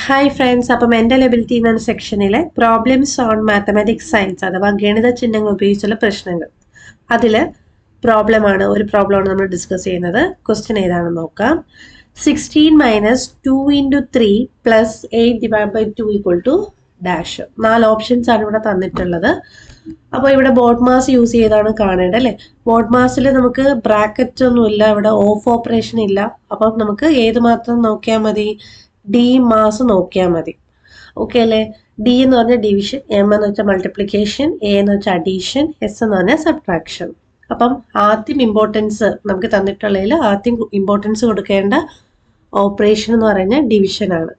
Hi friends, അപ്പോൾ mental ability എന്ന സെക്ഷനിലെ problems on mathematics science അഥവാ ഗണിത ചിഹ്നങ്ങൾ ഉപയോഗിച്ചുള്ള പ്രശ്നങ്ങൾ, അതിൽ ഒരു പ്രോബ്ലമാണ് നമ്മൾ ഡിസ്കസ് ചെയ്യുന്നത്. ക്വസ്റ്റ്യൻ ഏതാണെന്ന് നോക്കാം. 16 minus 2 into 3 plus 8 divide by 2 equal to dash. 4 options ആണ് ഇവിടെ തന്നിട്ടുള്ളത്. അപ്പോൾ ഇവിടെ ബോർഡ് മാസ് യൂസ് ചെയ്താണ് കാണേണ്ടത് അല്ലേ. ബോർഡ് മാസിൽ നമുക്ക് ബ്രാക്കറ്റ് ഒന്നുമില്ല, ഇവിടെ ഓഫ് ഓപ്പറേഷൻ ഇല്ല. അപ്പം നമുക്ക് ഏത് മാത്രം നോക്കിയാൽ മതി? ഡി മാസ് നോക്കിയാൽ മതി. ഓക്കെ അല്ലേ. ഡി എന്ന് പറഞ്ഞാൽ ഡിവിഷൻ, എം എന്ന് വെച്ചാൽ മൾട്ടിപ്ലിക്കേഷൻ, എ എന്ന് വെച്ചാൽ അഡീഷൻ, എസ് എന്ന് പറഞ്ഞാൽ സബ്ട്രാക്ഷൻ. അപ്പം ആദ്യം ഇമ്പോർട്ടൻസ് നമുക്ക് തന്നിട്ടുള്ളതിൽ ആദ്യം ഇമ്പോർട്ടൻസ് കൊടുക്കേണ്ട ഓപ്പറേഷൻ എന്ന് പറഞ്ഞാൽ ഡിവിഷൻ ആണ്.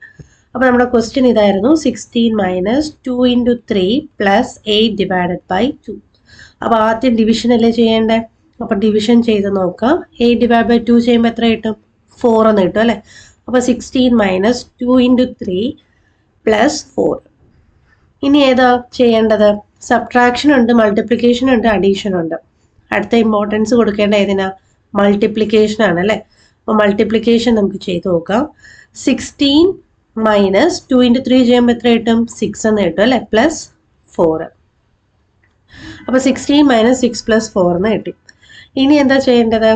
അപ്പം നമ്മുടെ ക്വസ്റ്റ്യൻ ഇതായിരുന്നു, 16 minus 2 into 3 plus 8 divided by 2. അപ്പോൾ ആദ്യം ഡിവിഷൻ അല്ലേ ചെയ്യേണ്ടത്. അപ്പം ഡിവിഷൻ ചെയ്ത് നോക്കാം. 8 ഡിവൈഡ് ബൈ 2 ചെയ്യുമ്പോൾ എത്ര കിട്ടും? 4 എന്ന് കിട്ടും അല്ലേ. അപ്പോൾ 16 മൈനസ് 2 ഇൻറ്റു 3 പ്ലസ് 4. ഇനി ഏതാ ചെയ്യേണ്ടത്? സബ്ട്രാക്ഷൻ ഉണ്ട്, മൾട്ടിപ്ലിക്കേഷൻ ഉണ്ട്, അഡീഷൻ ഉണ്ട്. അടുത്ത ഇമ്പോർട്ടൻസ് കൊടുക്കേണ്ട ഏതിനാ? മൾട്ടിപ്ലിക്കേഷൻ ആണ് അല്ലേ. അപ്പോൾ മൾട്ടിപ്ലിക്കേഷൻ നമുക്ക് ചെയ്ത് നോക്കാം. 16 മൈനസ് 2 ഇൻറ്റു 3 ചെയ്യുമ്പോൾ എത്ര കിട്ടും? 6 എന്ന് കിട്ടും അല്ലേ, പ്ലസ് 4. അപ്പോൾ 16 മൈനസ് 6 പ്ലസ് 4 എന്ന് കിട്ടി. ഇനി എന്താ ചെയ്യേണ്ടത്?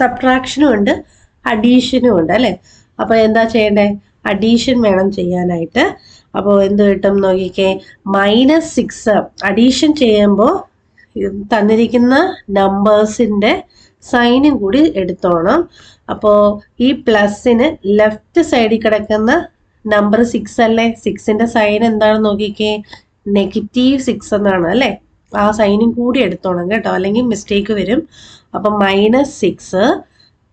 സബ്ട്രാക്ഷനും ഉണ്ട്, അഡീഷനും ഉണ്ട് അല്ലേ. അപ്പോൾ എന്താ ചെയ്യേണ്ടത്? അഡീഷൻ വേണം ചെയ്യാനായിട്ട്. അപ്പോൾ എന്ത് കിട്ടും നോക്കിക്കേ, -6. അഡീഷൻ ചെയ്യുമ്പോൾ തന്നിരിക്കുന്ന നമ്പേഴ്സിൻ്റെ സൈനും കൂടി എടുത്തോണം. അപ്പോൾ ഈ പ്ലസിന് ലെഫ്റ്റ് സൈഡിൽ കിടക്കുന്ന നമ്പർ 6 അല്ലേ. 6ന്റെ സൈൻ എന്താണെന്ന് നോക്കിക്കേ, -6 എന്നാണ് അല്ലേ. ആ സൈനും കൂടി എടുത്തോണം കേട്ടോ, അല്ലെങ്കിൽ മിസ്റ്റേക്ക് വരും. അപ്പം -6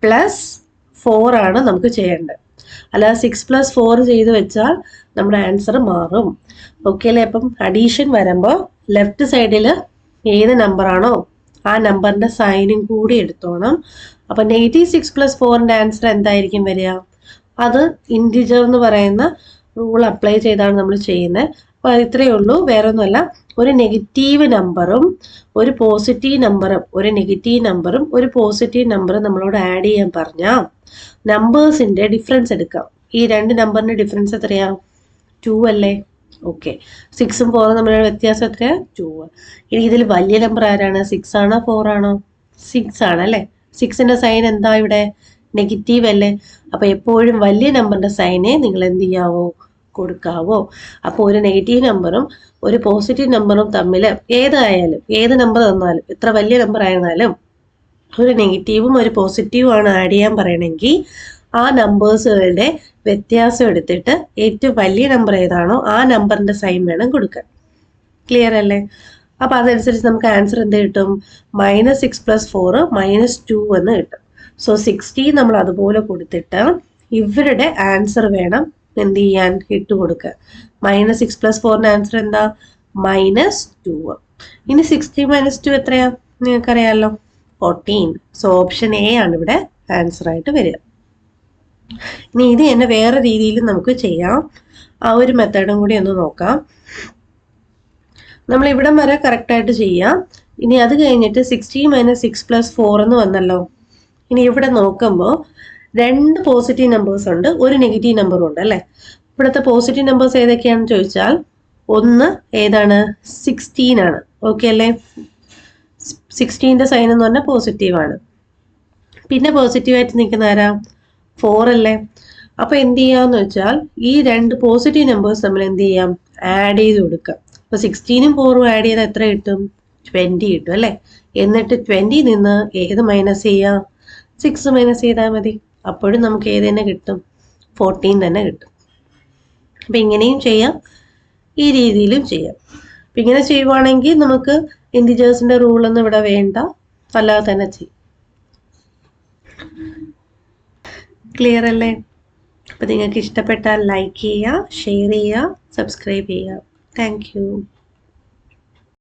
പ്ലസ് 4 ആണ് നമുക്ക് ചെയ്യേണ്ടത്. അല്ലാതെ 6 പ്ലസ് 4 ചെയ്ത് വെച്ചാൽ നമ്മുടെ ആൻസർ മാറും. ഓക്കെ അല്ലേ. അപ്പം അഡീഷൻ വരുമ്പോൾ ലെഫ്റ്റ് സൈഡിൽ ഏത് നമ്പറാണോ ആ നമ്പറിൻ്റെ സൈനും കൂടി എടുത്തോണം. അപ്പം -6 പ്ലസ് 4ൻ്റെ ആൻസർ എന്തായിരിക്കും വരിക? അത് ഇൻറ്റിജർ എന്ന് പറയുന്ന റൂൾ അപ്ലൈ ചെയ്താണ് നമ്മൾ ചെയ്യുന്നത്. അപ്പോൾ ഇത്രയേ ഉള്ളൂ, വേറെ ഒന്നുമല്ല. ഒരു നെഗറ്റീവ് നമ്പറും ഒരു പോസിറ്റീവ് നമ്പറും, ഒരു നെഗറ്റീവ് നമ്പറും ഒരു പോസിറ്റീവ് നമ്പറും നമ്മളോട് ആഡ് ചെയ്യാൻ പറഞ്ഞാൽ നമ്പേഴ്സിൻ്റെ ഡിഫറൻസ് എടുക്കാം. ഈ രണ്ട് നമ്പറിൻ്റെ ഡിഫറൻസ് എത്രയാണ്? 2 അല്ലേ. ഓക്കെ, 6ഉം 4ഉം തമ്മിലുള്ള വ്യത്യാസം എത്രയാണ്? 2. ഇനി ഇതിൽ വലിയ നമ്പർ ആരാണ്? 6 ആണോ 4 ആണോ? 6 ആണ് അല്ലേ. 6ന്റെ സൈൻ എന്താ ഇവിടെ? നെഗറ്റീവ് അല്ലേ. അപ്പോൾ എപ്പോഴും വലിയ നമ്പറിൻ്റെ സൈനെ നിങ്ങൾ എന്ത് ചെയ്യാവോ? കൊടുക്കാവോ. അപ്പോൾ ഒരു നെഗറ്റീവ് നമ്പറും ഒരു പോസിറ്റീവ് നമ്പറും തമ്മിൽ ഏതായാലും, ഏത് നമ്പർ തന്നാലും, എത്ര വലിയ നമ്പർ ആയിരുന്നാലും ഒരു നെഗറ്റീവും ഒരു പോസിറ്റീവും ആണ് ആഡ് ചെയ്യാൻ പറയണമെങ്കിൽ ആ നമ്പേഴ്സുകളുടെ വ്യത്യാസം എടുത്തിട്ട് ഏറ്റവും വലിയ നമ്പർ ഏതാണോ ആ നമ്പറിൻ്റെ സൈൻ വേണം കൊടുക്കാൻ. ക്ലിയർ അല്ലേ. അപ്പോൾ അതനുസരിച്ച് നമുക്ക് ആൻസർ എന്ത് കിട്ടും? -6 പ്ലസ് 4 -2 എന്ന് കിട്ടും. സോ 60 നമ്മൾ അതുപോലെ കൊടുത്തിട്ട് ഇവരുടെ ആൻസർ വേണം എന്ത് ചെയ്യാൻ? ഇട്ട് കൊടുക്കുക. -6 പ്ലസ് 4ൻ്റെ ആൻസർ എന്താ? -2. ഇനി 60 - 2 എത്രയാ? നിങ്ങൾക്കറിയാമല്ലോ, 14. സോ ഓപ്ഷൻ എ ആണ് ഇവിടെ ആൻസർ ആയിട്ട് വരിക. ഇനി ഇത് തന്നെ വേറെ രീതിയിൽ നമുക്ക് ചെയ്യാം. ആ ഒരു മെത്തേഡും കൂടി ഒന്ന് നോക്കാം. നമ്മൾ ഇവിടം വരെ കറക്റ്റായിട്ട് ചെയ്യാം. ഇനി അത് കഴിഞ്ഞിട്ട് 60 - 6 പ്ലസ് 4 എന്ന് വന്നല്ലോ. ഇനി ഇവിടെ നോക്കുമ്പോൾ 2 പോസിറ്റീവ് നമ്പേഴ്സ് ഉണ്ട്, ഒരു നെഗറ്റീവ് നമ്പറും ഉണ്ട് അല്ലേ. ഇവിടുത്തെ പോസിറ്റീവ് നമ്പേഴ്സ് ഏതൊക്കെയാണെന്ന് ചോദിച്ചാൽ ഒന്ന് ഏതാണ്? 16 ആണ്. ഓക്കെ അല്ലേ. 16ന്റെ സൈൻ എന്ന് പറഞ്ഞാൽ പോസിറ്റീവാണ്. പിന്നെ പോസിറ്റീവായിട്ട് നിൽക്കുന്ന ആരാ? 4 അല്ലേ. അപ്പോൾ എന്ത് ചെയ്യാന്ന് വെച്ചാൽ ഈ 2 പോസിറ്റീവ് നമ്പേഴ്സ് നമ്മൾ എന്ത് ചെയ്യാം? ആഡ് ചെയ്ത് കൊടുക്കാം. അപ്പോൾ 16ഉം 4ഉം ആഡ് ചെയ്താൽ എത്ര കിട്ടും? 20 കിട്ടും അല്ലേ. എന്നിട്ട് 20 നിന്ന് ഏത് മൈനസ് ചെയ്യാം? 6 മൈനസ് ചെയ്താൽ മതി. അപ്പോഴും നമുക്ക് ഏത് തന്നെ കിട്ടും? 14 തന്നെ കിട്ടും. അപ്പം ഇങ്ങനെയും ചെയ്യാം, ഈ രീതിയിലും ചെയ്യാം. അപ്പം ഇങ്ങനെ ചെയ്യുവാണെങ്കിൽ നമുക്ക് ഇൻറ്റിജേഴ്സിൻ്റെ റൂളൊന്നും ഇവിടെ വേണ്ട, അല്ലാതെ തന്നെ ചെയ്യും. ക്ലിയർ അല്ലേ. അപ്പം നിങ്ങൾക്ക് ഇഷ്ടപ്പെട്ടാൽ ലൈക്ക് ചെയ്യുക, ഷെയർ ചെയ്യുക, സബ്സ്ക്രൈബ് ചെയ്യുക. Thank you.